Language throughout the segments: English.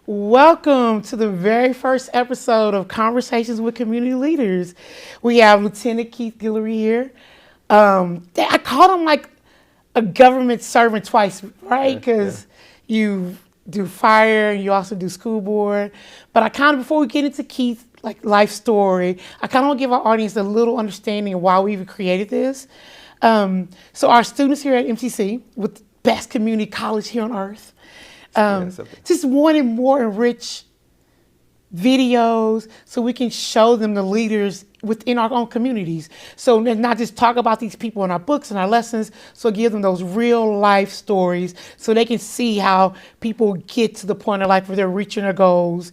Welcome to the very first episode of Conversations with Community Leaders. We have Lieutenant Keith Guillory here. I called him like a government servant twice, right? Because you do fire and you also do school board. But I kind of, before we get into Keith's like life story, I kind of want to give our audience a little understanding of why we even created this. So our students here at MCC, with the best community college here on earth, just wanted more enriched videos so we can show them the leaders within our own communities. So not just talk about these people in our books and our lessons, so give them those real life stories so they can see how people get to the point in life where they're reaching their goals,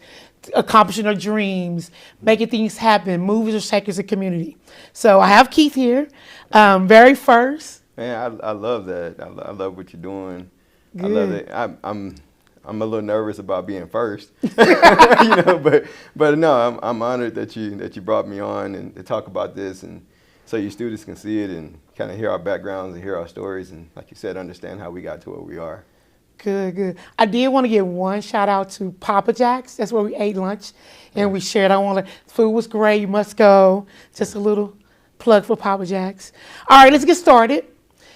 accomplishing their dreams, making things happen, movers or shakers of community. So I have Keith here, very first. Man, I love that. I love what you're doing. Good. I love it. I'm a little nervous about being first, but no, I'm honored that you brought me on and to talk about this, and so your students can see it and kind of hear our backgrounds and hear our stories, and like you said, understand how we got to where we are. Good. I did want to give one shout out to Papa Jack's. That's where we ate lunch and we shared. The food was great. You must go. Just a little plug for Papa Jack's. All right, let's get started.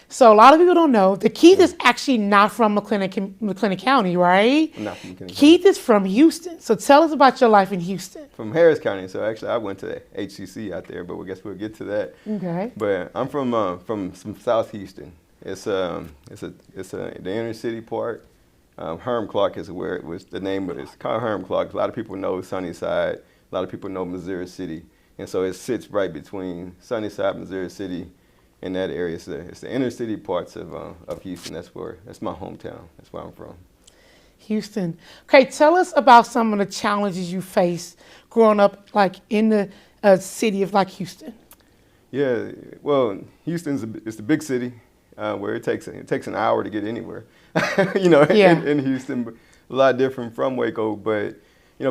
So a lot of people don't know that Keith is actually not from McLennan County, right? I'm not from McLennan County. Keith is from Houston. So tell us about your life in Houston. From Harris County. So actually, I went to HCC out there, but I guess we'll get to that. Okay. But I'm from South Houston. It's the inner city part. Herm Clark is where it was. The name of it. It's called Herm Clark. A lot of people know Sunnyside. A lot of people know Missouri City, and so it sits right between Sunnyside, Missouri City. In that area, it's the inner city parts of Houston. That's my hometown. That's where I'm from. Houston. Okay, tell us about some of the challenges you faced growing up, like in the city of like Houston. Yeah, well, it's the big city where it takes an hour to get anywhere. In Houston, but a lot different from Waco. But you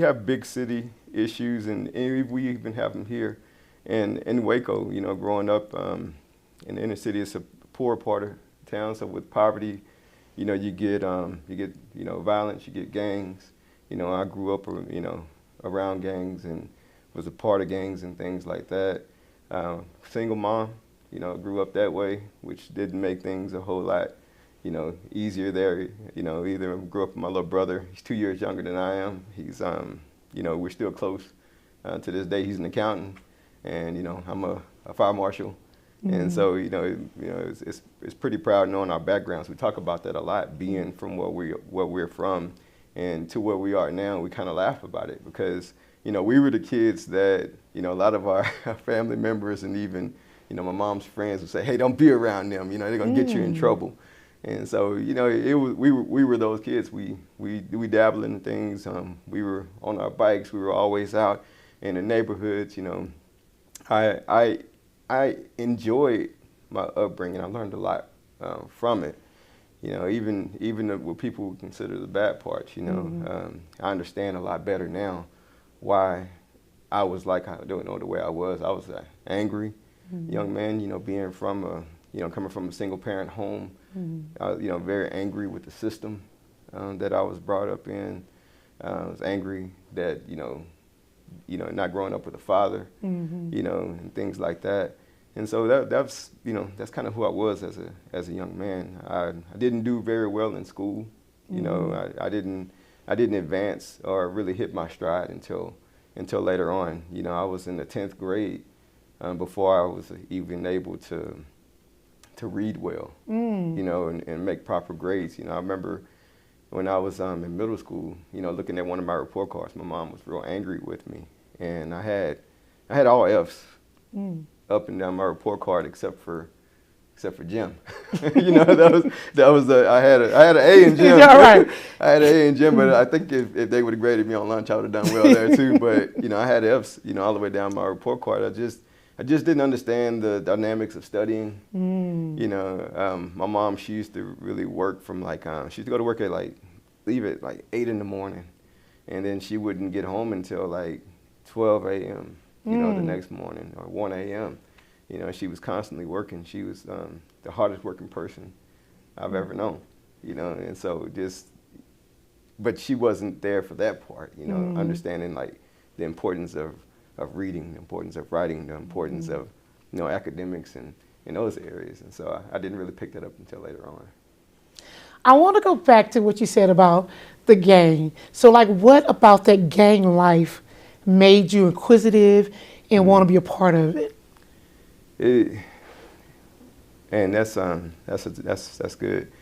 have big city issues, and we even have them here. And in Waco, growing up in the inner city, it's a poor part of town. So with poverty, you get violence, you get gangs. I grew up, around gangs and was a part of gangs and things like that. Single mom, grew up that way, which didn't make things a whole lot, easier there. Either grew up with my little brother. He's 2 years younger than I am. He's, we're still close to this day. He's an accountant. And I'm a fire marshal, and so it's pretty proud knowing our backgrounds. We talk about that a lot, being from where we're from, and to where we are now. We kind of laugh about it because we were the kids that a lot of our family members and even my mom's friends would say, "Hey, don't be around them. They're gonna get you in trouble." And so we were those kids. We dabbled in things. We were on our bikes. We were always out in the neighborhoods. I enjoyed my upbringing. I learned a lot from it. Even what people would consider the bad parts. I understand a lot better now why I was like I don't know the way I was. I was an angry young man. Being from coming from a single parent home. I was very angry with the system that I was brought up in. I was angry that not growing up with a father, and things like that. And so that's kind of who I was as a young man. I didn't do very well in school. I didn't advance or really hit my stride until later on. I was in the 10th grade before I was even able to read well, and make proper grades. I remember when I was in middle school, looking at one of my report cards, my mom was real angry with me, and I had all F's up and down my report card except for gym. that was I had an A in gym. Yeah, right. I had an A in gym, but I think if they would have graded me on lunch, I would have done well there too. But I had F's, all the way down my report card. I just didn't understand the dynamics of studying. My mom, she used to really work from she used to go to work at leave at 8 in the morning, and then she wouldn't get home until 12 a.m. The next morning or 1 a.m. She was constantly working. She was the hardest working person I've ever known. And so just but she wasn't there for that part, you know, understanding like the importance of reading, the importance of writing, the importance of, you know, academics and in those areas. And so I didn't really pick that up until later on. I want to go back to what you said about the gang. So, like, what about that gang life made you inquisitive and want to be a part of it? And that's good.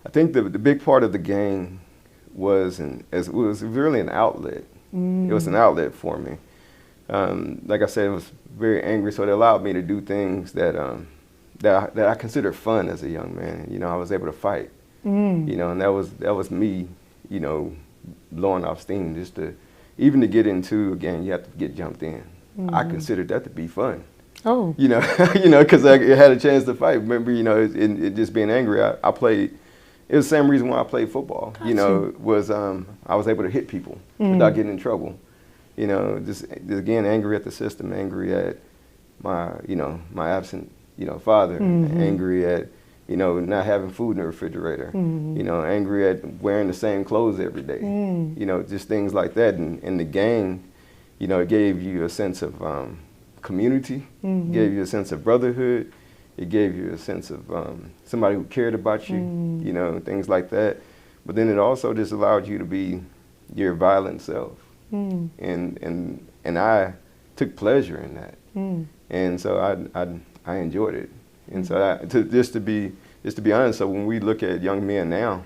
I think the big part of the gang was it was really an outlet. It was an outlet for me. Like I said, it was very angry, so it allowed me to do things that I considered fun as a young man. You know, I was able to fight. You know, and that was me, you know, blowing off steam. Just to get into a gang, you have to get jumped in. I considered that to be fun. Oh, you know, because I had a chance to fight. Remember, you know, it just being angry. I played. It was the same reason why I played football. Gotcha. You know, was I was able to hit people without getting in trouble. You know, just again angry at the system, angry at my absent, you know, father, angry at, you know, not having food in the refrigerator, you know, angry at wearing the same clothes every day, you know, just things like that. And the gang, you know, it gave you a sense of community, gave you a sense of brotherhood, it gave you a sense of somebody who cared about you, you know, things like that. But then it also just allowed you to be your violent self, and I took pleasure in that, and so I enjoyed it. And so just to be honest, so when we look at young men now,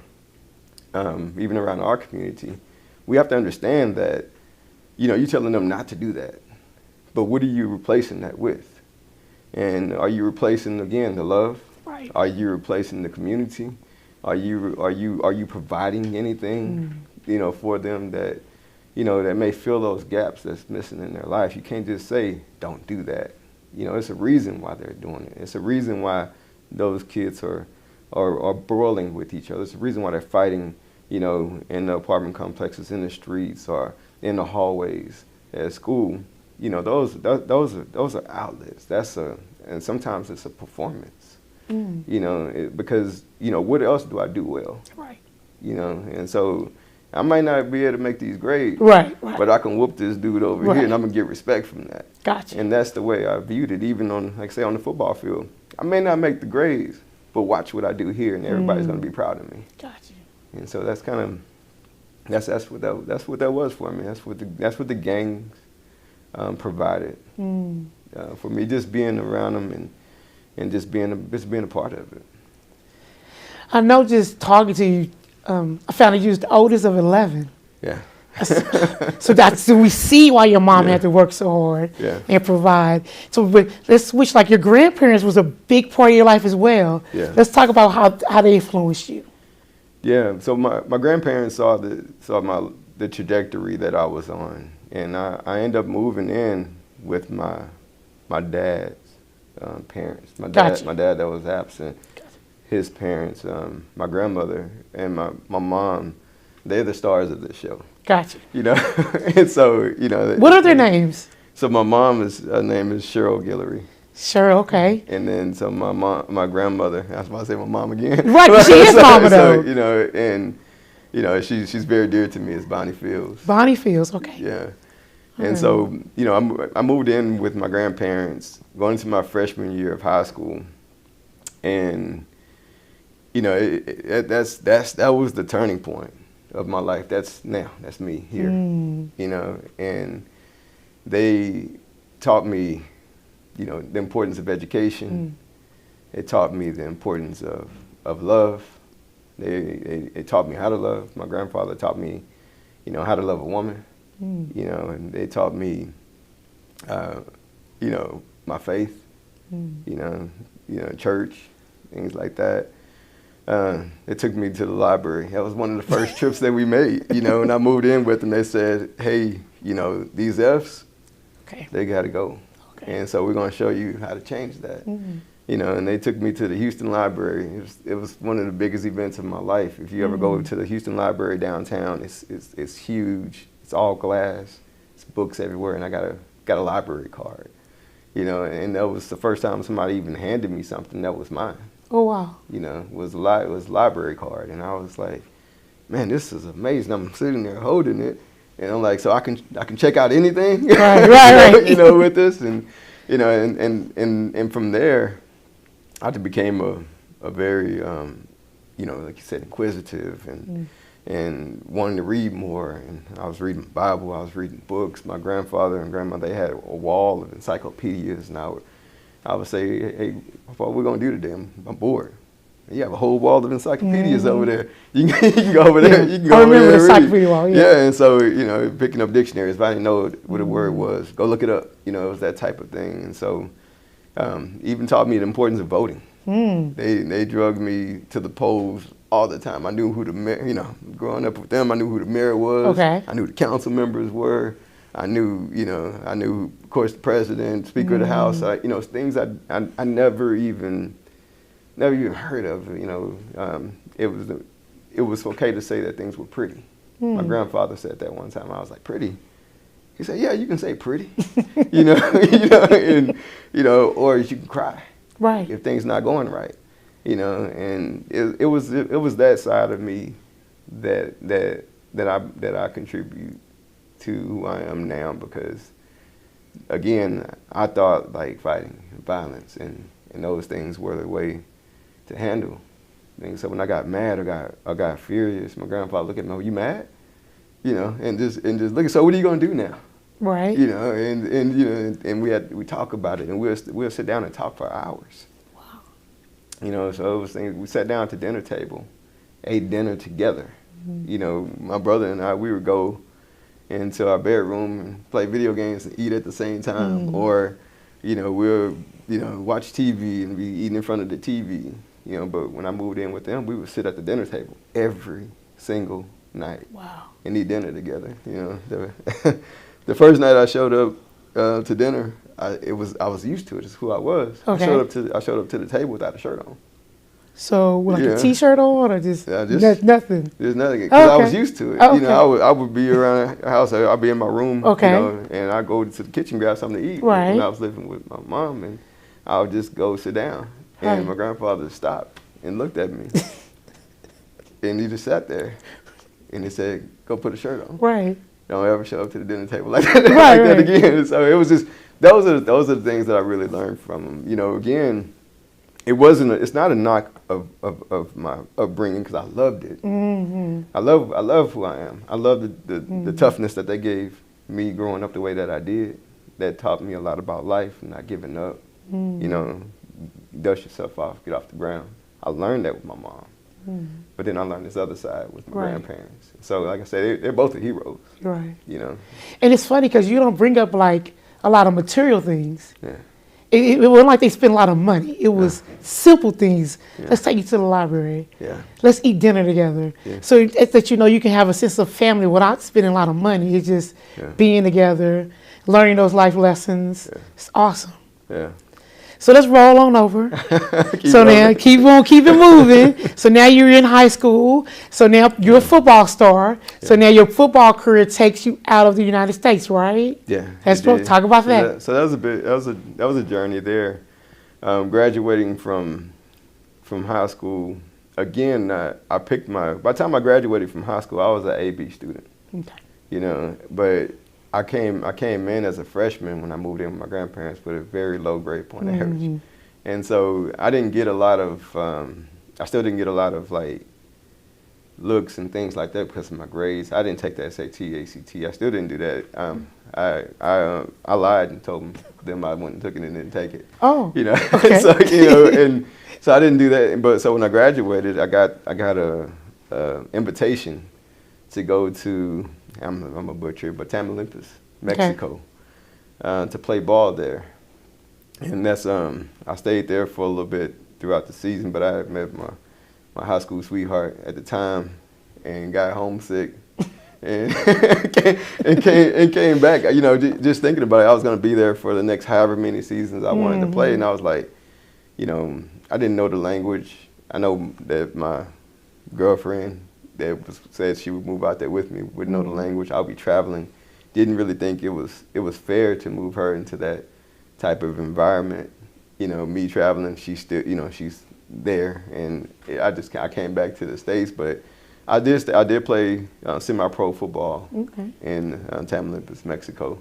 even around our community, we have to understand that, you know, you're telling them not to do that, but what are you replacing that with? And are you replacing, again, the love? Right. Are you replacing the community? Are you providing anything, you know, for them that, you know, that may fill those gaps that's missing in their life? You can't just say, don't do that. You know, it's a reason why they're doing it. It's a reason why those kids are brawling with each other. It's a reason why they're fighting, you know, in the apartment complexes, in the streets, or in the hallways at school. You know, those are outlets. And sometimes it's a performance. You know, because, you know, what else do I do well? Right. You know, and so I might not be able to make these grades, right. but I can whoop this dude over here, and I'm gonna get respect from that. Gotcha. And that's the way I viewed it, even on, like say, on the football field. I may not make the grades, but watch what I do here, and everybody's gonna be proud of me. Gotcha. And so that's kind of that's what that was for me. That's what the gangs provided for me. Just being around them and just being a part of it. I know, just talking to you, I found out you was the oldest of 11. Yeah. So we see why your mom had to work so hard and provide. So let's switch. Like, your grandparents was a big part of your life as well. Yeah. Let's talk about how they influenced you. Yeah. So my grandparents saw the trajectory that I was on, and I ended up moving in with my dad's parents. My dad that was absent. His parents, my grandmother and my mom, they're the stars of this show. Gotcha. You know, and so, you know. What are their names? So my her name is Guillory. Sure, okay. And then so my grandmother, I was about to say my mom again. Right, she is mama though. So, you know, and, you know, she's very dear to me as Bonnie Fields. Bonnie Fields, okay. Yeah. And so, you know, I moved in with my grandparents going into my freshman year of high school, and, you know, that was the turning point of my life. That's me here, you know, and they taught me, you know, the importance of education. It taught me the importance of love. They taught me how to love. My grandfather taught me, you know, how to love a woman, you know, and they taught me, you know, my faith, you know, church, things like that. They took me to the library. That was one of the first trips that we made, you know, and I moved in with them. They said, hey, you know, these F's, they got to go. Okay. And so we're going to show you how to change that. You know, and they took me to the Houston Library. It was one of the biggest events of my life. If you ever go to the Houston Library downtown, it's huge. It's all glass. It's books everywhere, and I got a library card. You know, and that was the first time somebody even handed me something that was mine. Oh, wow. You know, was library card. And I was like, man, this is amazing. I'm sitting there holding it, and I'm like, so I can check out anything, right. You know, with this, and you know, and from there, I just became a very, you know, like you said, inquisitive and wanting to read more. And I was reading the Bible, I was reading books. My grandfather and grandma, they had a wall of encyclopedias, and I would say, hey, what are we gonna do today? I'm bored. You have a whole wall of encyclopedias over there. You can go over there. You can go I over remember there the and read. encyclopedia wall. Yeah. Yeah, and so, you know, picking up dictionaries, if I didn't know what a word was, go look it up. You know, it was that type of thing. And so, even taught me the importance of voting. They drug me to the polls all the time. I knew who the mayor, you know, growing up with them, I knew who the mayor was. Okay. I knew who the council members were. I knew, of course, the president, Speaker of the House. You know, things I never even heard of. You know, it was okay to say that things were pretty. My grandfather said that one time. I was like, pretty? He said, yeah, you can say pretty. you know, and or you can cry. Right. If things not going right. You know, and it was that side of me that I contribute to who I am now, because again, I thought like fighting and violence and those things were the way to handle things. So when I got mad or got furious, my grandfather looked at me, "Oh, you mad?" You know, and just look. So what are you gonna do now? Right. You know, and you know, and we talk about it, and we'll sit down and talk for hours. Wow. You know, so it was things. We sat down at the dinner table, ate dinner together. You know, my brother and I, we would go into our bedroom and play video games and eat at the same time, or you know, we'll watch TV and be eating in front of the TV. You know, but when I moved in with them, we would sit at the dinner table every single night. Wow. And eat dinner together. You know, the first night I showed up to dinner, I was used to it. It's who I was. Okay. I showed up to the table without a shirt on. So like a T-shirt on, or just nothing? There's nothing, because I was used to it. You know, I would be around the house. I'd be in my room. Okay. You know, and I go to the kitchen, grab something to eat. Right. And I was living with my mom, and I would just go sit down. And my grandfather stopped and looked at me, and he just sat there, and he said, "Go put a shirt on. Right. Don't ever show up to the dinner table like that, that again." So it was just those are the things that I really learned from him. You know, again, it's not a knock of my upbringing, because I loved it. I love who I am. I love the toughness that they gave me growing up the way that I did. That taught me a lot about life and not giving up. You know, dust yourself off, get off the ground. I learned that with my mom. But then I learned this other side with my grandparents. So like I said, they're both the heroes. Right. You know. And it's funny because you don't bring up like a lot of material things. Yeah. It wasn't like they spent a lot of money. It was simple things. Yeah. Let's take you to the library. Yeah. Let's eat dinner together. Yeah. So it's that, you know, you can have a sense of family without spending a lot of money. It's just being together, learning those life lessons. Yeah. It's awesome. Yeah. So let's roll on over. Now keep it moving. So now you're in high school. So now you're a football star. So now your football career takes you out of the United States, right? Yeah. Let's talk about that. So that was a journey there. Graduating from high school, again, by the time I graduated from high school, I was an AB student. Okay. You know, but I came in as a freshman when I moved in with my grandparents with a very low grade point average. And so I didn't get a lot of, I still didn't get a lot of like looks and things like that because of my grades. I didn't take the SAT, ACT. I still didn't do that. I lied and told them I went and took it and didn't take it. Oh, you know. Okay. So and so I didn't do that. But so when I graduated, I got a invitation to go to, I'm a butcher, but Tamaulipas, Mexico, to play ball there. And that's I stayed there for a little bit throughout the season, but I met my high school sweetheart at the time and got homesick and came back. You know, just thinking about it, I was going to be there for the next however many seasons I wanted to play, and I was like, you know, I didn't know the language. I know that my girlfriend that said she would move out there with me would know the language. I'll be traveling. Didn't really think it was fair to move her into that type of environment. You know, me traveling, she's still, you know, she's there, and I came back to the States, but I did play semi-pro football Okay. in Tamaulipas, Mexico.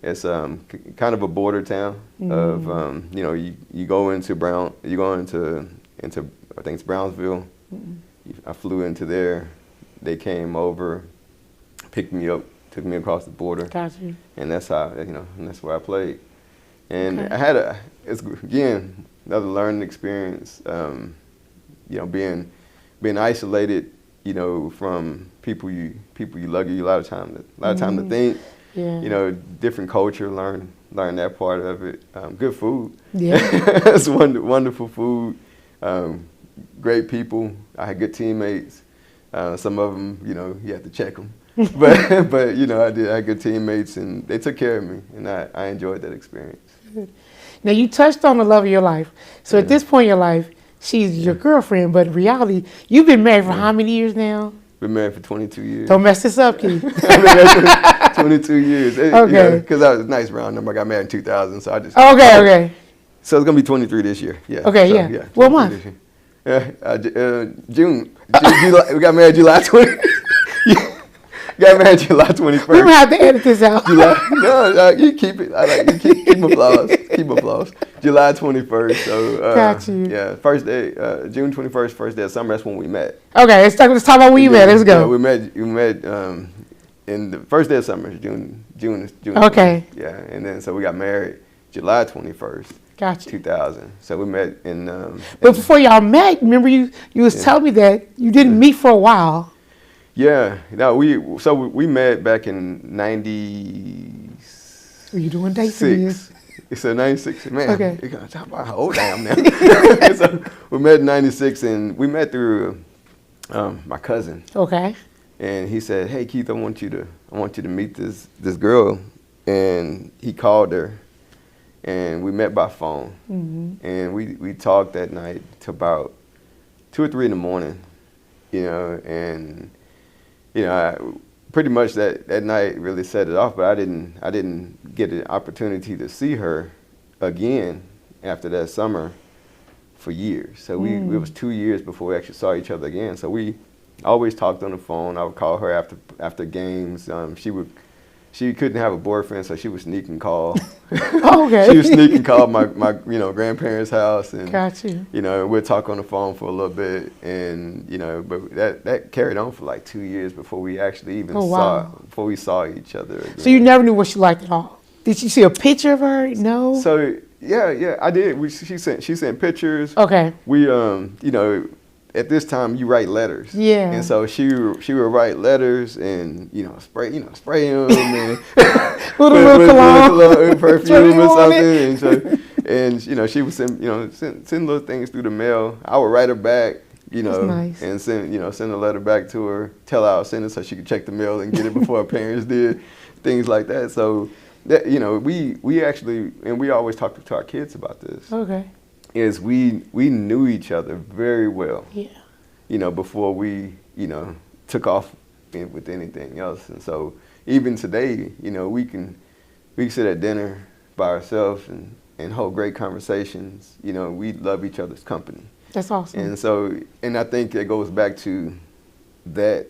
It's kind of a border town of you go into I think it's Brownsville. I flew into there. They came over, picked me up, took me across the border. Got you. And that's how and that's where I played. And Okay. I had it's again another learning experience. Being isolated, from people you love, give you a lot of time to think. Yeah. Different culture, learn that part of it. Good food. Yeah. It's wonderful food. Great people. I had good teammates. Some of them, you have to check them. but I had good teammates, and they took care of me, and I enjoyed that experience. Now, you touched on the love of your life. So at this point in your life, she's your girlfriend, but in reality, you've been married for how many years now? Been married for 22 years. Don't mess this up, Keith. 22 years. Okay. Because that was a nice round number. I got married in 2000, so I just. Okay. So it's gonna be 23 this year. Yeah. Okay, so, yeah. What month? June. We got married July 20. Got married July 21st. We're gonna have to edit this out. No, you keep it. I like you keep applause. Keep applause. July 21st. So Got you. Yeah, first day, June 21st, first day of summer. That's when we met. Okay, let's talk about when you met. Let's go. Yeah, we met in the first day of summer, June. Okay. 20th. Yeah, and then so we got married July 21st. Got you. 2000. So we met in. But before y'all met, remember you was telling me that you didn't meet for a while. Yeah, no, we met back in 90. Were you doing dates? It's a 96. Man, Okay. you're gonna talk about how old I am now. So we met in 96, and we met through my cousin. Okay. And he said, "Hey Keith, I want you to meet this girl," and he called her, and we met by phone, and we talked that night till about 2 or 3 in the morning, and pretty much that night really set it off. But I didn't get an opportunity to see her again after that summer for years. So it was 2 years before we actually saw each other again. So we always talked on the phone. I would call her after games. She couldn't have a boyfriend, so she would sneak and call. Okay. She would sneak and call my grandparents' house, and Got you. we'd talk on the phone for a little bit, and but that carried on for like 2 years before we actually even saw each other again. So you never knew what she liked at all. Did you see a picture of her? No. So yeah, I did. She sent pictures. Okay. We at this time you write letters. Yeah. And so she would write letters and spray them and With a little cologne, perfume or something. And she would send little things through the mail. I would write her back. That's nice. And send a letter back to her. Tell her I was sending so she could check the mail and get it before her parents did. Things like that. So that we actually, and we always talk to our kids about this. Okay. Is we knew each other very well. Yeah. Before we took off with anything else. And so even today, we can sit at dinner by ourselves and hold great conversations. We love each other's company. That's awesome. And so, and I think it goes back to that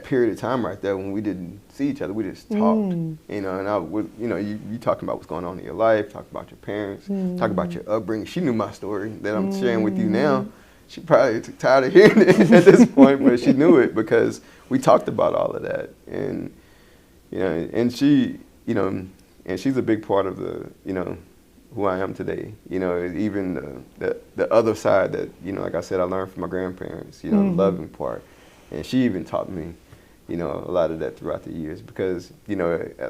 period of time right there when we didn't see each other, we just talked, and I was, you talking about what's going on in your life, talk about your parents, talk about your upbringing. She knew my story that I'm sharing with you now. She probably tired of hearing it at this point, but she knew it because we talked about all of that, and and she, and she's a big part of the, who I am today. Even the other side that, like I said, I learned from my grandparents, the loving part. And she even taught me, a lot of that throughout the years because,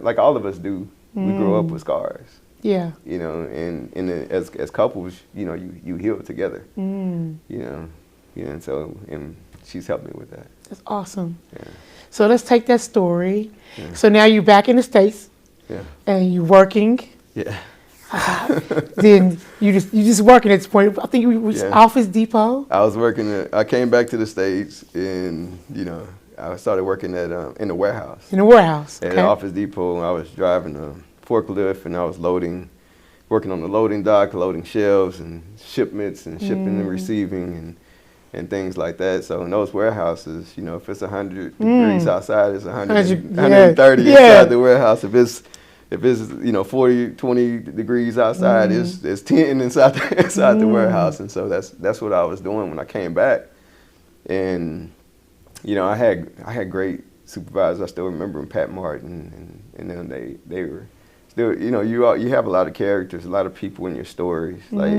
like all of us do, we grow up with scars. Yeah. And as couples, you heal together. And so, and she's helped me with that. That's awesome. Yeah. So let's take that story. Yeah. So now you're back in the States. Yeah. And you're working. Yeah. Then you just working at this point. I think you was Office Depot. I was working. I came back to the States, and I started working at in the warehouse. In the warehouse. At Office Depot. I was driving a forklift, and I was working on the loading dock, loading shelves and shipments, and shipping and receiving, and things like that. So in those warehouses, you know, if it's 100 degrees outside, it's 100, 130 inside the warehouse. If it's you know 40, 20 degrees outside, it's 10 inside the warehouse. And so that's what I was doing when I came back. And you know, I had great supervisors. I still remember them, Pat Martin, and then they were still, you know, you have a lot of characters, a lot of people in your stories, like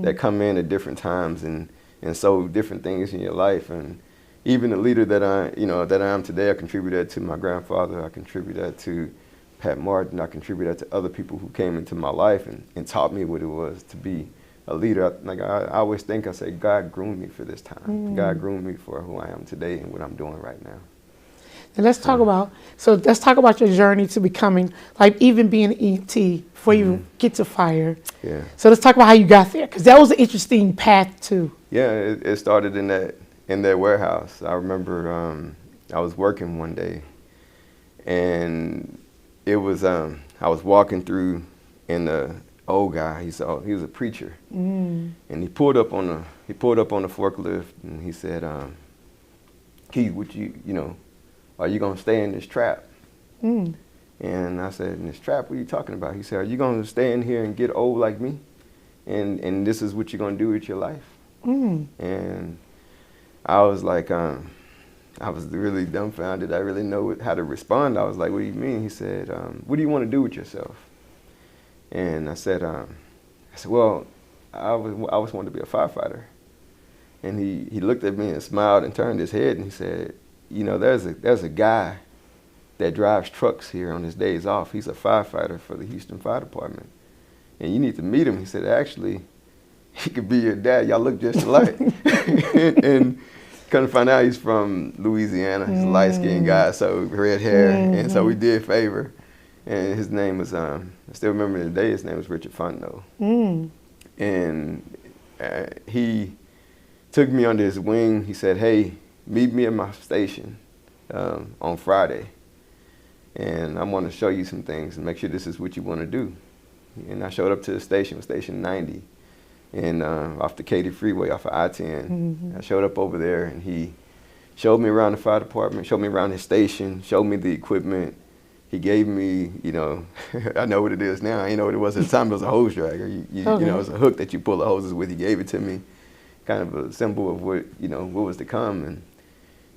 that come in at different times and so different things in your life. And even the leader that I am today, I contribute that to my grandfather. I contribute that to Pat Martin. I contribute that to other people who came into my life and taught me what it was to be a leader. I always think, I say, God groomed me for this time. God groomed me for who I am today and what I'm doing right now. And let's talk about your journey to becoming, like, even being an EMT before you get to fire. Yeah. So let's talk about how you got there, because that was an interesting path too. Yeah, it started in that warehouse. I remember I was working one day, and it was I was walking through, and the old guy, he was a preacher, and he pulled up on the forklift, and he said, Keith, are you gonna stay in this trap? And I said, in this trap, what are you talking about? He said, are you gonna stay in here and get old like me? And this is what you're gonna do with your life? And I was like, I was really dumbfounded. I really know how to respond. I was like, what do you mean? He said, what do you want to do with yourself? And I said, well, I always wanted to be a firefighter. And he looked at me and smiled and turned his head and he said, you know, there's a guy that drives trucks here on his days off. He's a firefighter for the Houston Fire Department. And you need to meet him. He said, actually, he could be your dad. Y'all look just alike. and come to find out he's from Louisiana. He's a light-skinned guy, so red hair. And so we did favor. And his name was, I still remember today, his name was Richard Fontenot. And he took me under his wing. He said, hey, meet me at my station on Friday. And I'm going to show you some things and make sure this is what you want to do. And I showed up to the station, station 90, and off the Katy Freeway, off of I-10. I showed up over there, and he showed me around the fire department, showed me around his station, showed me the equipment. He gave me, you know, I know what it is now. I didn't know what it was at the time. It was a hose dragger. You know, it was a hook that you pull the hoses with. He gave it to me, kind of a symbol of what was to come.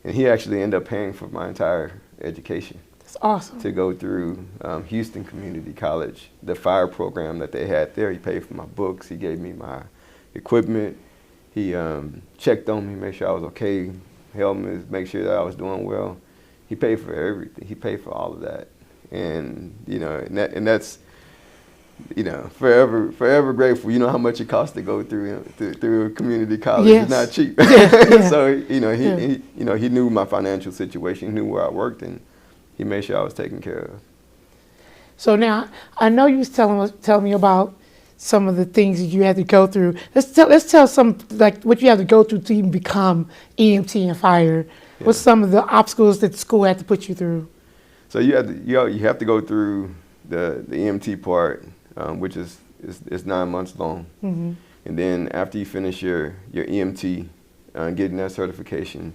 And he actually ended up paying for my entire education. That's awesome. To go through Houston Community College, the fire program that they had there. He paid for my books. He gave me my equipment. He checked on me, made sure I was okay, helped me make sure that I was doing well. He paid for everything. He paid for all of that. And, you know, and that's, you know, forever grateful. You know how much it costs to go through a community college. Yes. It's not cheap. Yeah. So, you know, he knew my financial situation. He knew where I worked, and he made sure I was taken care of. So now, I know you was telling me about some of the things that you had to go through. Let's tell some, like, what you had to go through to even become EMT and fire. Yeah. What's some of the obstacles that the school had to put you through? So you have to go through the EMT part, which is 9 months long. And then after you finish your EMT, getting that certification,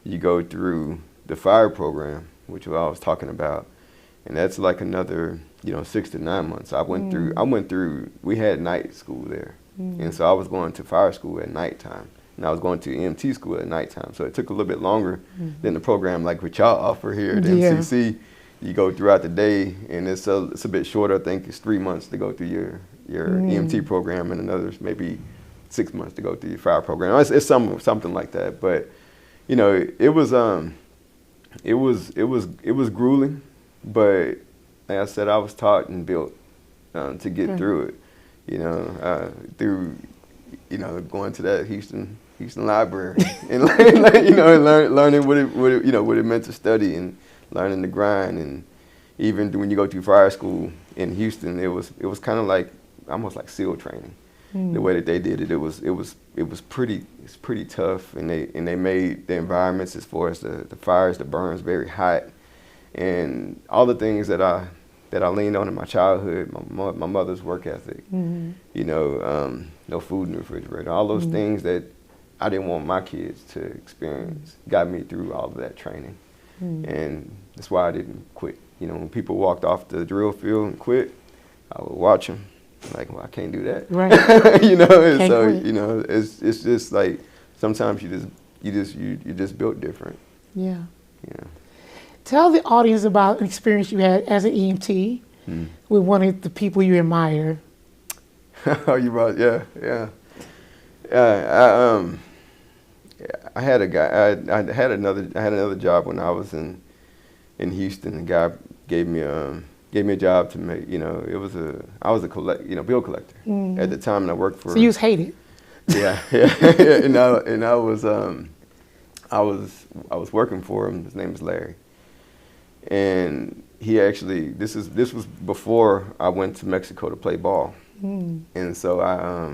you go through the fire program, which I was talking about, and that's like another 6 to 9 months. I went through. We had night school there, and so I was going to fire school at nighttime, and I was going to EMT school at nighttime. So it took a little bit longer than the program like what y'all offer here at MCC. You go throughout the day, and it's a bit shorter. I think it's 3 months to go through your EMT program, and another maybe 6 months to go through your fire program. It's something like that. But you know, it was grueling, but like I said, I was taught and built to get through it. You know, through going to that Houston library and learning what it meant to study and learning the grind. And even when you go through fire school in Houston, it was kind of like almost like SEAL training. The way that they did it, it was pretty tough, and they made the environments as far as the fires, the burns, very hot, and all the things that I leaned on in my childhood, my mother's work ethic, no food in the refrigerator, all those things that I didn't want my kids to experience, got me through all of that training. And that's why I didn't quit. You know, when people walked off the drill field and quit, I would watch them. Like, well, I can't do that. Right. You know, and Can't so quit. you know, it's just like sometimes you're just built different. Yeah. Yeah. Tell the audience about an experience you had as an EMT with one of the people you admire. Oh, you brought, yeah. I had a guy. I had another job when I was in Houston. The guy gave me a job to make. You know, I was a bill collector at the time, and I worked for. So you was hated. Yeah. And I was working for him. His name is Larry, and he actually this was before I went to Mexico to play ball, and so I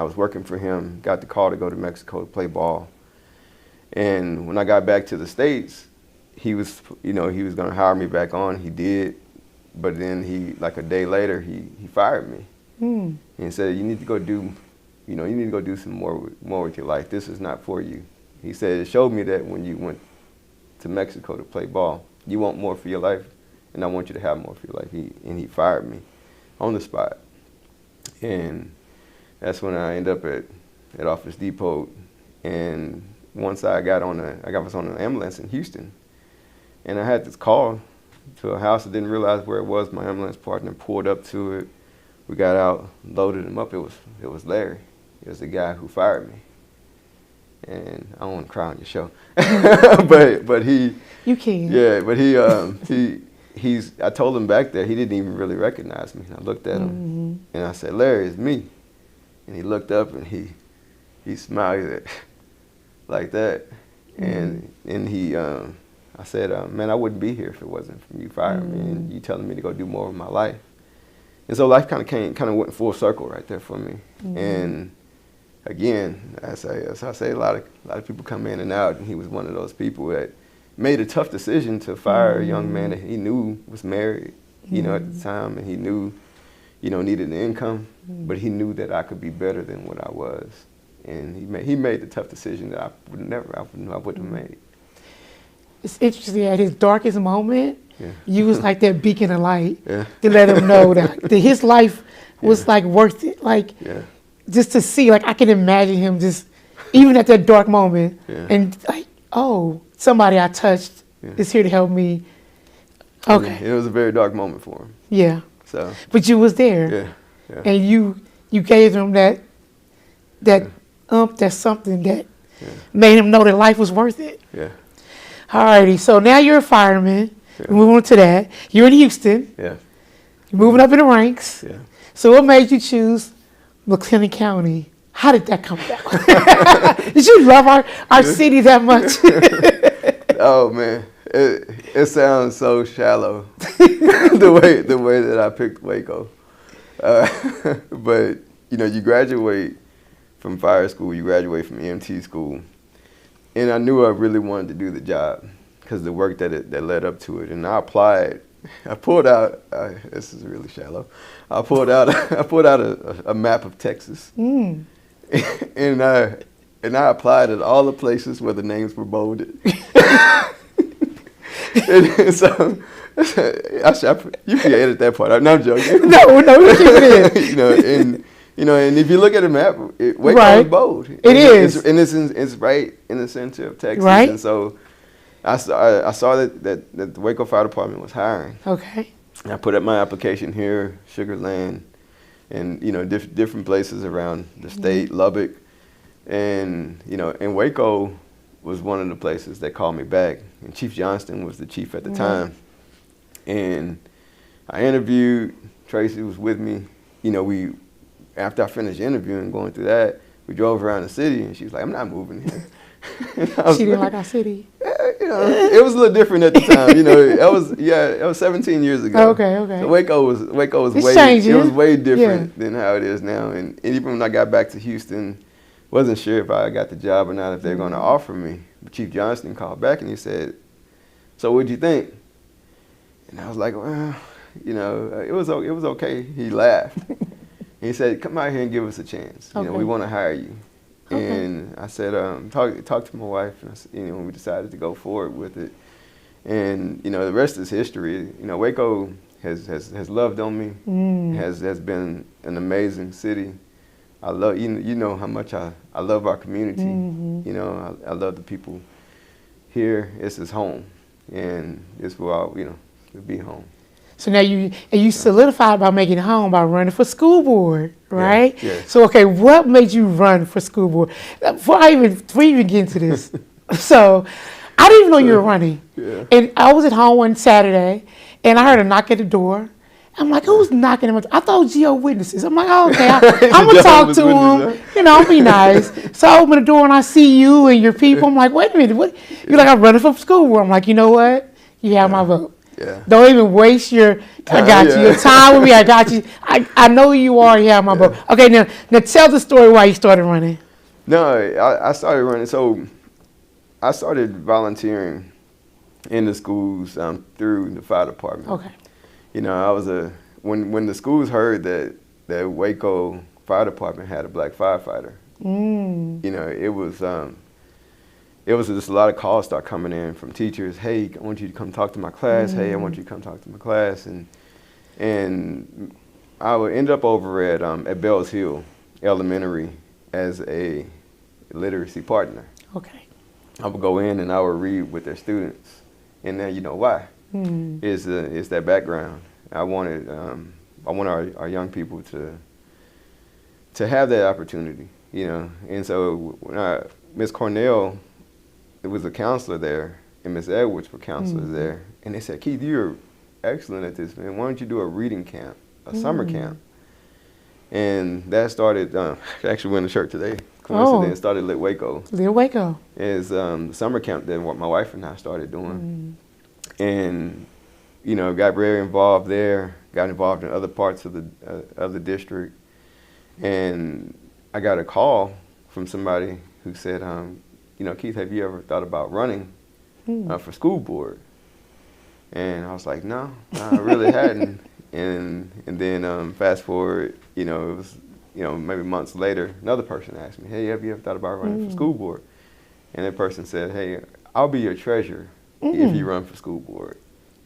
was working for him. Got the call to go to Mexico to play ball. And when I got back to the States, he was going to hire me back on. He did, but then like a day later, he fired me. And he said, you need to go do some more with your life. This is not for you. He said, it showed me that when you went to Mexico to play ball, you want more for your life, and I want you to have more for your life. He fired me on the spot. And that's when I ended up at Office Depot. And once I was on an ambulance in Houston, and I had this call to a house. I didn't realize where it was. My ambulance partner pulled up to it. We got out, loaded him up. It was Larry. It was the guy who fired me. And I don't want to cry on your show, but he. You can. Yeah, but he's. I told him back there he didn't even really recognize me. And I looked at him and I said, Larry, it's me. And he looked up and he smiled like that, and I said, man, I wouldn't be here if it wasn't from you firing me and you telling me to go do more of my life. And so life kind of went full circle right there for me. And again, as I say, a lot of people come in and out, and he was one of those people that made a tough decision to fire a young man that he knew was married, at the time, and he knew, needed an income, but he knew that I could be better than what I was. And he made the tough decision that I wouldn't have made. It's interesting, at his darkest moment, you was like that beacon of light Yeah. to let him know that his life was like worth it. Like just to see, like I can imagine him just, even at that dark moment, and like, oh, somebody I touched is here to help me. Okay. It was a very dark moment for him. Yeah. So. But you was there. Yeah. And you gave him that that's something that made him know that life was worth it. Yeah. Alrighty, so now you're a fireman. We're moving on to that. You're in Houston. Yeah. You're moving up in the ranks. Yeah. So what made you choose McLennan County? How did that come about? Did you love our city that much? Oh man, it sounds so shallow the way that I picked Waco. But you graduate from fire school, you graduate from EMT school, and I knew I really wanted to do the job because the work that led up to it. And I applied. I pulled out. This is really shallow. I pulled out a map of Texas, and I applied at all the places where the names were bolded. And so you can edit that part out. No, I'm joking. No, we keep it in. And if you look at the map, Waco is bold. It is. It's right in the center of Texas. Right. And so I saw that the Waco Fire Department was hiring. Okay. And I put up my application here, Sugar Land, and different places around the state, Lubbock, and and Waco was one of the places that called me back. And Chief Johnston was the chief at the time, and I interviewed. Tracy was with me. After I finished interviewing, going through that, we drove around the city, and she was like, "I'm not moving here." She didn't like our city. It was a little different at the time. It was 17 years ago. Okay. So Waco was changing. It was way different than how it is now. And even when I got back to Houston, wasn't sure if I got the job or not, if they're going to offer me. But Chief Johnston called back and he said, "So what'd you think?" And I was like, "Well, it was okay." He laughed. He said, "Come out here and give us a chance. We want to hire you." And I said, talk to my wife, and I said, we decided to go forward with it. And the rest is history. Waco has loved on me, has been an amazing city. I love how much I love our community. I love the people here. It's his home, and it's where to be home. So now you solidified by making it home by running for school board, right? Yeah, yes. So okay, what made you run for school board? Before we even get into this, so I didn't even know you were running. Yeah. And I was at home one Saturday, and I heard a knock at the door. I'm like, who's knocking at my door? I thought GO Witnesses. I'm like, oh, okay, I'm going to talk to him. I'll be nice. So I open the door, and I see you and your people. I'm like, wait a minute. What? You're like, I'm running for school board. I'm like, you know what? You have my vote. Yeah. Don't even waste your time with me. I got you. I know who you are. You have my vote. Okay, now tell the story why you started running. No, I started running. So I started volunteering in the schools through the fire department. Okay. I was when the schools heard that Waco Fire Department had a black firefighter. It was just a lot of calls start coming in from teachers. Hey, I want you to come talk to my class. Hey, I want you to come talk to my class. And I would end up over at Bells Hill Elementary as a literacy partner. Okay. I would go in and I would read with their students, and then why? It's that background. I wanted our young people to have that opportunity, And so when Miss Cornell, it was a counselor there, and Miss Edwards were counselors there, and they said, Keith, you're excellent at this, man. Why don't you do a reading camp, a summer camp? And that started. Actually went to church today. Coincidence, started Lit Waco. Lit Waco is the summer camp that what my wife and I started doing, and got very involved there. Got involved in other parts of the district, and I got a call from somebody who said, Keith, have you ever thought about running for school board? And I was like, no, I really hadn't. And then fast forward, it was maybe months later, another person asked me, hey, have you ever thought about running for school board? And that person said, hey, I'll be your treasurer if you run for school board.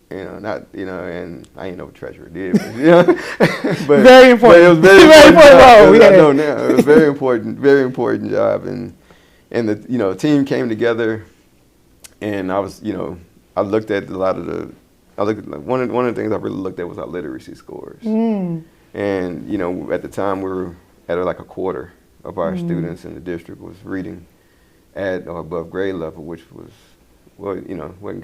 And I ain't no treasurer did, but very important. But it was very important. Role, I know now it was very important job, and the team came together, and I was I looked at one of the things I really looked at was our literacy scores, and at the time we were at like a quarter of our students in the district was reading at or above grade level, which was wasn't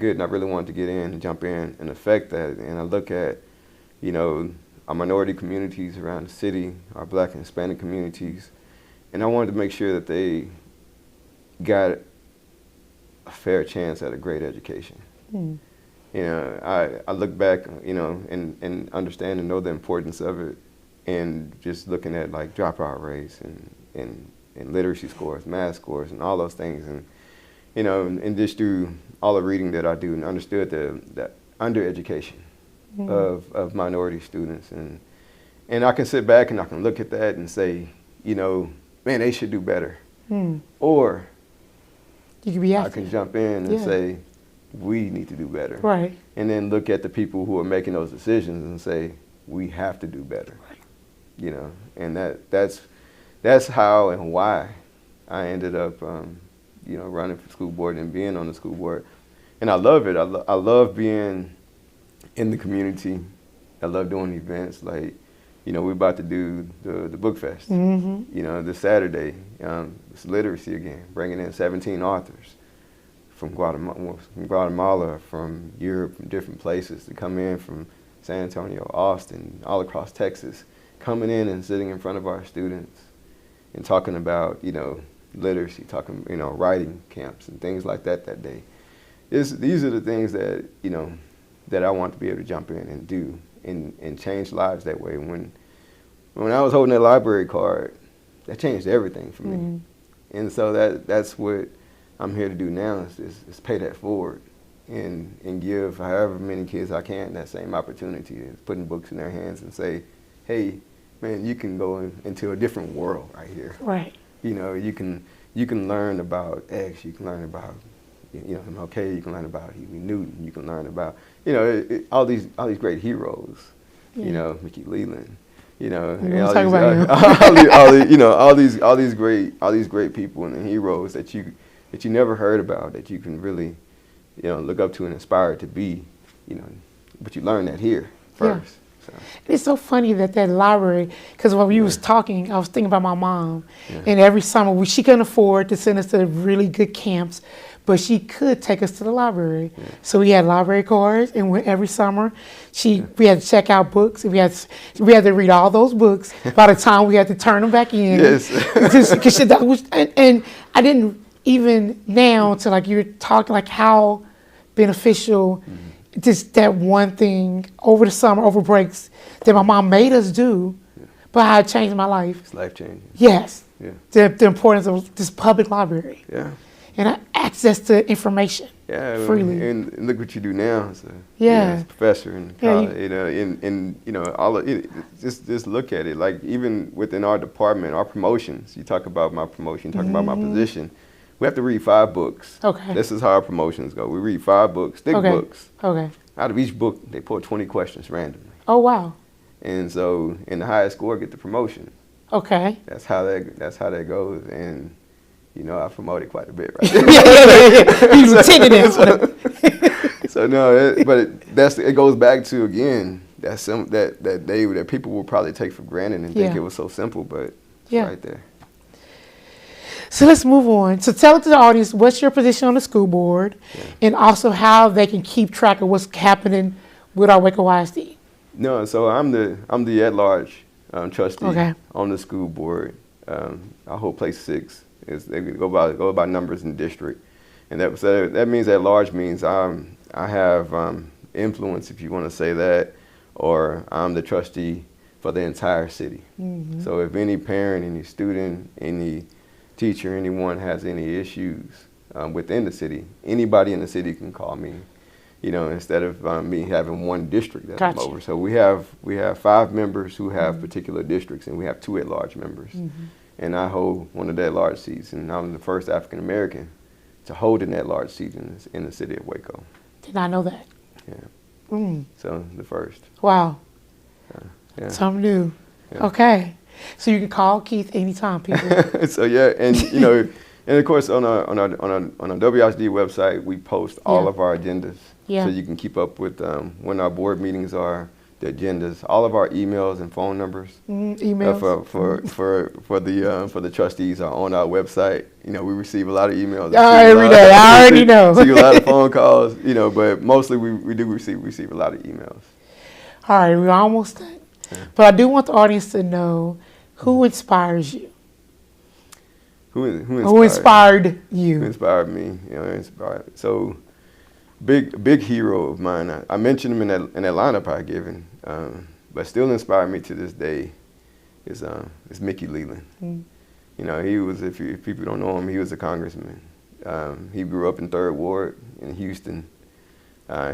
good, and I really wanted to get in and jump in and affect that. And I look at, our minority communities around the city, our Black and Hispanic communities, and I wanted to make sure that they got a fair chance at a great education. I look back, and understand and know the importance of it, and just looking at like dropout rates and literacy scores, math scores, and all those things, and just through all the reading that I do, and understood the undereducation of minority students, and I can sit back and I can look at that and say, man, they should do better, or you can be I can jump in and say, we need to do better, right? And then look at the people who are making those decisions and say, we have to do better, right? And that's how and why I ended up. Running for school board and being on the school board. And I love it. I love being in the community. I love doing events like, we're about to do the book fest. This Saturday, it's literacy again, bringing in 17 authors from Guatemala, from Europe, from different places to come in from San Antonio, Austin, all across Texas, coming in and sitting in front of our students and talking about, literacy, talking, writing camps and things like that day. These are the things that, that I want to be able to jump in and do and change lives that way. When I was holding that library card, that changed everything for me. And so that's what I'm here to do now is pay that forward and give however many kids I can that same opportunity, is putting books in their hands and say, hey, man, you can go into a different world right here. Right. you can learn about X, you can learn about MLK, you can learn about Huey Newton, you can learn about all these great heroes, Mickey Leland, and all these great people and heroes that you never heard about, that you can really look up to and aspire to be, but you learn that here first. Yeah. So. It's so funny that library, because when you was talking, I was thinking about my mom, and every summer she couldn't afford to send us to really good camps, but she could take us to the library. Yeah. So we had library cards, and every summer we had to check out books, and we had to read all those books. By the time we had to turn them back in, yes, and I didn't even now to like you're talking like how beneficial. Mm-hmm. Just that one thing over the summer, over breaks, that my mom made us do, but how it changed my life. It's life-changing. Yes. Yeah. The importance of this public library. Yeah. And access to information. Yeah. Freely. And look what you do now as a professor in college. Just look at it. Like even within our department, our promotions. You talk about my promotion. You talk about my position. We have to read 5 books. Okay. This is how our promotions go. We read 5 books, thick books. Okay. Out of each book, they pull 20 questions randomly. Oh, wow. And so, the highest score get the promotion. Okay. That's how that goes. And, I promoted quite a bit, right? You lieutenant. So no, it goes back to again that people will probably take for granted and think it was so simple, but it's right there. So let's move on. So tell it to the audience, what's your position on the school board, and also how they can keep track of what's happening with our Waco ISD. No, so I'm the at-large trustee on the school board. I hold place 6. They go by numbers in the district, and that means at-large means I have influence, if you want to say that, or I'm the trustee for the entire city. Mm-hmm. So if any parent, any student, any teacher, anyone has any issues within the city, anybody in the city can call me, instead of me having one district that I'm over. So we have 5 members who have particular districts, and we have 2 at-large members. Mm-hmm. And I hold one of the at-large seats, and I'm the first African-American to hold an at-large seat in the city of Waco. Did not know that. Yeah. Mm. So the first. Wow. Something new. Yeah. Okay. So you can call Keith anytime, people. So and and of course on our WISD website we post all of our agendas, so you can keep up with when our board meetings are, the agendas, all of our emails and phone numbers. Emails for the trustees are on our website. We receive a lot of emails every day. I already know. Receive a lot of phone calls, but mostly we do receive a lot of emails. All right, we're almost done. But I do want the audience to know who inspires you. Who inspired you? Who inspired me? So, big hero of mine. I mentioned him in that lineup I given, but still inspired me to this day. Is Mickey Leland. He was, if people don't know him, he was a congressman. He grew up in 3rd Ward in Houston.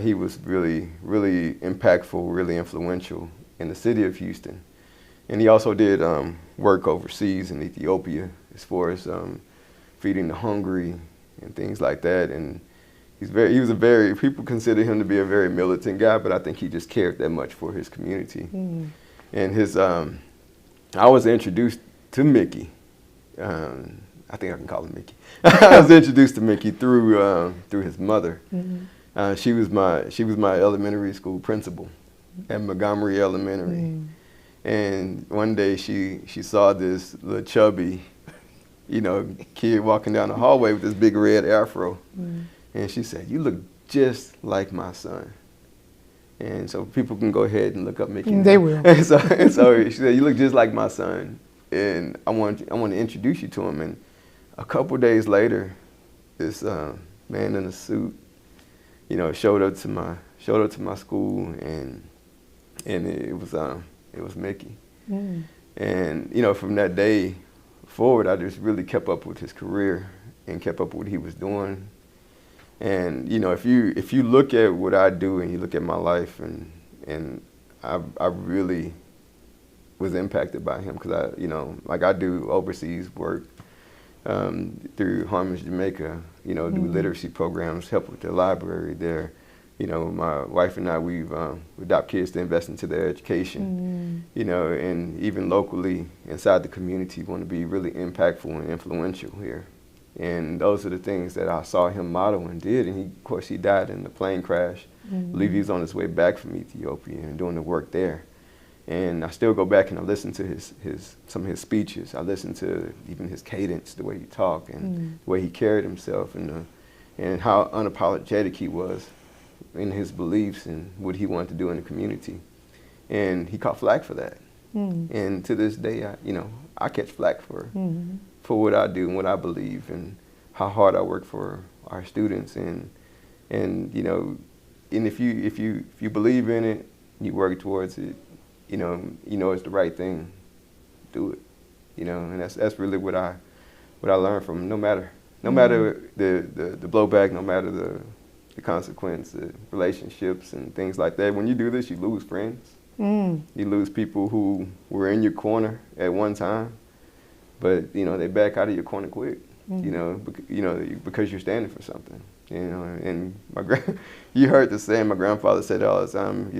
He was really, really impactful, really influential in the city of Houston. And he also did work overseas in Ethiopia as far as feeding the hungry and things like that. And people consider him to be a very militant guy, but I think he just cared that much for his community. And I was introduced to Mickey. I think I can call him Mickey. I was introduced to Mickey through his mother. She was my elementary school principal at Montgomery Elementary. And one day she saw this little chubby, kid walking down the hallway with this big red afro. And she said, "You look just like my son." And so people can go ahead and look up Mickey. They will. And so she said, "You look just like my son, and I want to introduce you to him." And a couple days later, this man in a suit, showed up to my school, and it was Mickey. And from that day forward, I just really kept up with his career and kept up with what he was doing. And if you look at what I do and you look at my life, and I really was impacted by him, because I do overseas work through Harmons Jamaica, do literacy programs, help with the library there. My wife and I, we adopt kids to invest into their education, and even locally inside the community, want to be really impactful and influential here. And those are the things that I saw him model and did. And of course, he died in the plane crash. I believe he was on his way back from Ethiopia and doing the work there. And I still go back and I listen to some of his speeches. I listen to even his cadence, the way he talked and the way he carried himself, and how unapologetic he was in his beliefs and what he wanted to do in the community. And he caught flack for that. And to this day, I catch flack for what I do and what I believe and how hard I work for our students. And if you believe in it, you work towards it, it's the right thing, do it. And that's really what I learned from him. No matter the blowback, no matter the consequence, the relationships and things like that. When you do this, you lose friends. You lose people who were in your corner at one time, but they back out of your corner quick. Because you're standing for something. And you heard the saying. My grandfather said it all the time. If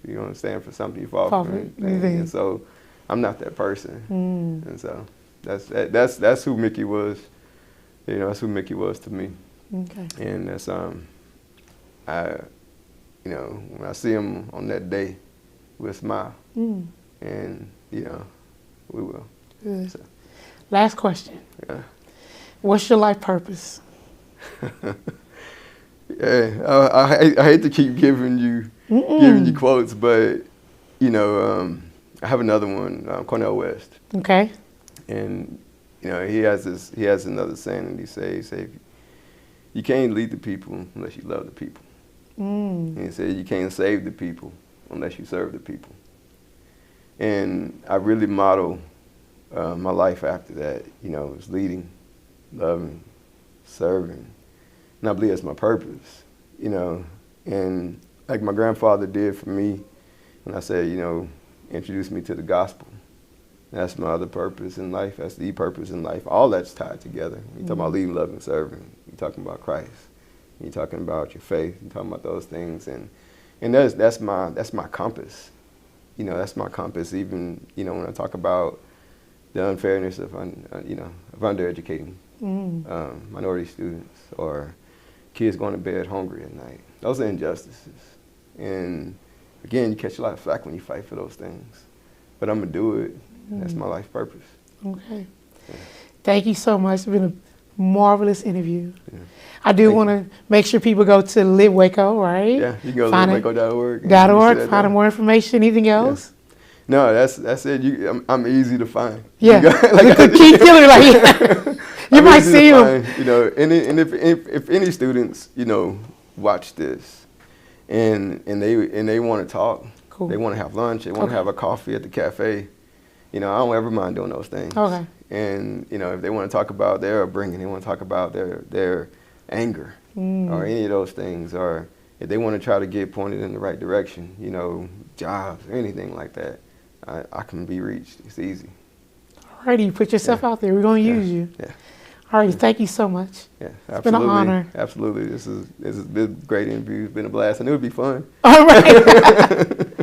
you don't stand for something, you fall for it. And so, I'm not that person. And so, that's who Mickey was. That's who Mickey was to me. Okay. And that's when I see him on that day, we'll smile. And we will. Good. So. Last question. Yeah. What's your life purpose? Yeah, I hate to keep giving you quotes, but I have another one, Cornel West. Okay. And he has another saying, and he says, you can't lead the people unless you love the people. And he said, you can't save the people unless you serve the people. And I really model my life after that. It was leading, loving, serving. And I believe that's my purpose, And like my grandfather did for me when I said, introduce me to the gospel. That's my other purpose in life. That's the purpose in life. All that's tied together. You're talking about leading, loving, serving. You're talking about Christ. You're talking about your faith. You're talking about those things. And that's my compass. That's my compass. Even, when I talk about the unfairness of undereducating minority students or kids going to bed hungry at night. Those are injustices. And again, you catch a lot of flack when you fight for those things. But I'm going to do it. That's my life purpose. Okay. Yeah. Thank you so much. It's been a marvelous interview. Yeah. I do want to make sure people go to Live Waco, right? Yeah, you can go to livewaco.org. Find more information. Anything else? Yeah. No, that's it. I'm easy to find. Yeah, Keith Guillory, you might see him. And if any students, watch this, and they want to talk, cool. They want to have lunch, they want to have a coffee at the cafe. I don't ever mind doing those things. Okay. And if they want to talk about their upbringing, they want to talk about their anger or any of those things, or if they want to try to get pointed in the right direction, jobs or anything like that. I can be reached. It's easy. All righty, you put yourself out there. We're going to use you. Yeah. All right, thank you so much. Yeah, absolutely. It's been an honor. Absolutely. This has been a great interview. It's been a blast. I knew it would be fun. All right.